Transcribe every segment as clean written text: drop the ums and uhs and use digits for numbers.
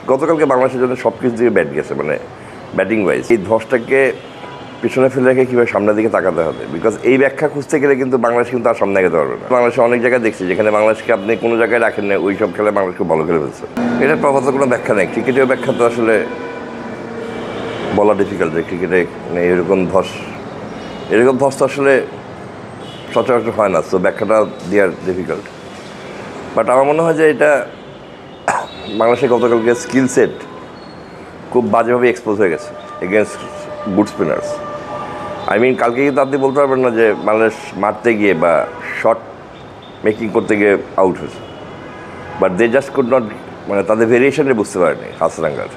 গতকালকে বাংলাদেশের জন্য সব কিছু দিয়ে ব্যাট গেছে, মানে ব্যাটিং ওয়াইজ। এই ধসটাকে পিছনে ফেলে রেখে কীভাবে সামনের দিকে তাকাতে হবে, বিকজ এই ব্যাখ্যা খুঁজতে গেলে কিন্তু বাংলাদেশ কিন্তু আর সামনে আগাতে পারবে না। বাংলাদেশে অনেক জায়গায় দেখছি যেখানে বাংলাদেশকে আপনি কোনো জায়গায় রাখেন না, ওই সব খেলায় বাংলাদেশকে ভালো খেলে ফেলছে। এটার প্রভাত কোনো ব্যাখ্যা নেই। ক্রিকেটের ব্যাখ্যা তো আসলে বলা ডিফিকাল্ট যে ক্রিকেটে এরকম ধস তো আসলে সচরাচর হয় না, তো ব্যাখ্যাটা দেওয়ার ডিফিকাল্ট। বাট আমার মনে হয় যে এটা বাংলাদেশের গতকালকে স্কিল সেট খুব বাজেভাবে এক্সপোজ হয়ে গেছে against good spinners. I mean কালকে কিন্তু আপনি বলতে পারবেন না যে বাংলাদেশ মারতে গিয়ে বা শট মেকিং করতে গিয়ে আউট হয়েছে, but they just could not, মানে তাদের ভেরিয়েশনে বুঝতে পারেনি হাসরাঙ্গার।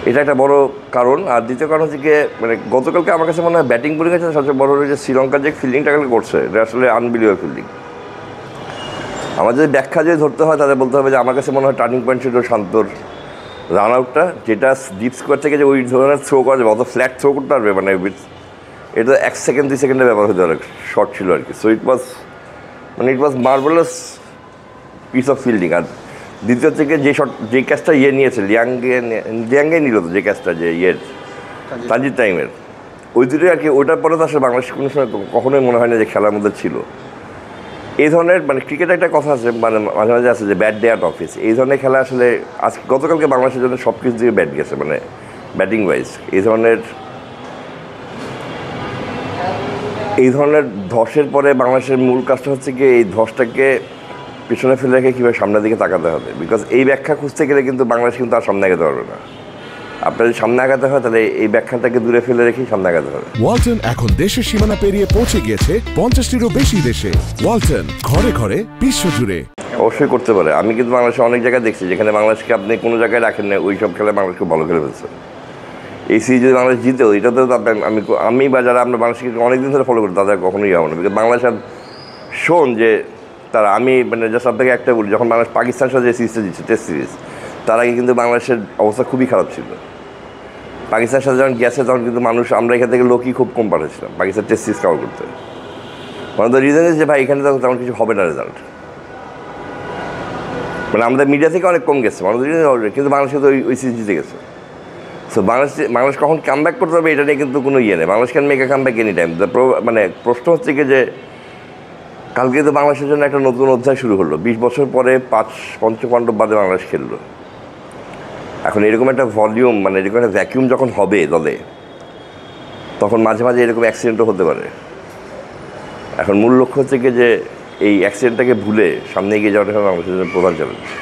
এটা একটা বড় কারণ। আর দ্বিতীয় কারণ হচ্ছে গিয়ে মানে গতকালকে আমার কাছে মনে হয় ব্যাটিং বোলিং আছে সবচেয়ে বড় হলো যে শ্রীলঙ্কার যে ফিল্ডিংটা করছে এটা আসলে আনবিলিভেবল ফিল্ডিং। আমার যদি ব্যাখ্যা যদি ধরতে হয় তাদের বলতে হবে যে আমার কাছে মনে হয় টার্নিং পয়েন্ট ছিল শান্তর রান আউটটা, যেটা ডিপ স্কোয়ার থেকে যে ওই ধরনের থ্রো করা যাবে, অত ফ্ল্যাট থ্রো করতে পারবে, মানে এটা 1 সেকেন্ড 2 সেকেন্ডের ব্যাপার হতে পারে, শর্ট ছিল আর কি। So it was marvellous piece of fielding. আর দ্বিতীয় থেকে যে ক্যাচটা নিয়েছে লিয়াঙ্গে নিল, তো যে ক্যাচটা যে তানজিদ টাইমের, ওই দুটোই আর কি। ওইটার পরে তো আসলে বাংলাদেশ কোনো সময় কখনোই মনে হয় না যে খেলার মধ্যে ছিল। এই ধরনের মানে ক্রিকেটে একটা কথা আছে, মানে মাঝে মাঝে আছে যে ব্যাট ডে অ্যাট অফিস। এই ধরনের খেলা আসলে গতকালকে বাংলাদেশের জন্য সব কিছু দিয়ে ব্যাট গেছে, মানে ব্যাটিং ওয়াইজ। এই ধরনের ধসের পরে বাংলাদেশের মূল কাজটা হচ্ছে কি এই ধসটাকে পিছনে ফেলে রেখে কীভাবে সামনের দিকে তাকাতে হবে, বিকজ এই ব্যাখ্যা খুঁজতে গেলে কিন্তু বাংলাদেশ কিন্তু আর সামনে আগাতে পারবে না। আপনার যদি সামনে আগাতে হয় তাহলে এই ব্যাখ্যাটাকে দূরে ফেলে রেখেই সামনে আগাতে হবে। ওয়ালটন এখন দেশের সীমানা পেরিয়ে পৌঁছে গিয়েছে 50টিরও বেশি দেশে। ওয়ালটন, ঘরে ঘরে বিশ্বজুড়ে। অবশ্যই করতে পারে। আমি কিন্তু বাংলাদেশে অনেক জায়গায় দেখছি যেখানে বাংলাদেশকে আপনি কোনো জায়গায় রাখেন না, ওই সব খেলায় বাংলাদেশকে ভালো খেলে ফেলছে। এই সিরিজ যদি বাংলাদেশ জিতেও, এটাতে তো আমি বা যারা আমরা বাংলাদেশকে অনেকদিন ধরে ফলো করি তাদের কখনোই যাবো না, বিকজ বাংলাদেশ আর শোন যে তারা, আমি মানে জাস্ট আপনাকে একটা বলি, যখন বাংলাদেশ পাকিস্তানের সাথে যে সিরিজটা দিচ্ছে টেস্ট সিরিজ, তার আগে কিন্তু বাংলাদেশের অবস্থা খুবই খারাপ ছিল। পাকিস্তানের সাথে যখন গেছে তখন কিন্তু আমরা এখান থেকে লোকই খুব কম পাঠাচ্ছিলাম পাকিস্তান টেস্ট সিরিজ কভার করতে। মানে তো রিজন যে ভাই এখানে তখন তেমন কিছু হবে না রেজাল্ট, মানে আমাদের মিডিয়া থেকে অনেক কম গেছে মানুষ, কিন্তু বাংলাদেশে তো ওই সিরিজ জিতে গেছে। সো বাংলাদেশ কখন কাম ব্যাক করতে হবে এটা নিয়ে কিন্তু কোনো ইয়ে নেই। Bangladesh can make a comeback any time. মানে প্রশ্ন হচ্ছে কি যে কালকে তো বাংলাদেশের জন্য একটা নতুন অধ্যায় শুরু হলো। 20 বছর পরে পঞ্চপাণ্ডব বাদে বাংলাদেশ খেললো। এখন এরকম একটা ভলিউম, মানে এরকম একটা ভ্যাকিউম যখন হবে দলে, তখন মাঝে মাঝে এরকম অ্যাক্সিডেন্টও হতে পারে। এখন মূল লক্ষ্য হচ্ছে কি যে এই অ্যাক্সিডেন্টটাকে ভুলে সামনে এগিয়ে যাওয়াটা বাংলাদেশের জন্য প্রধান চ্যালেঞ্জ।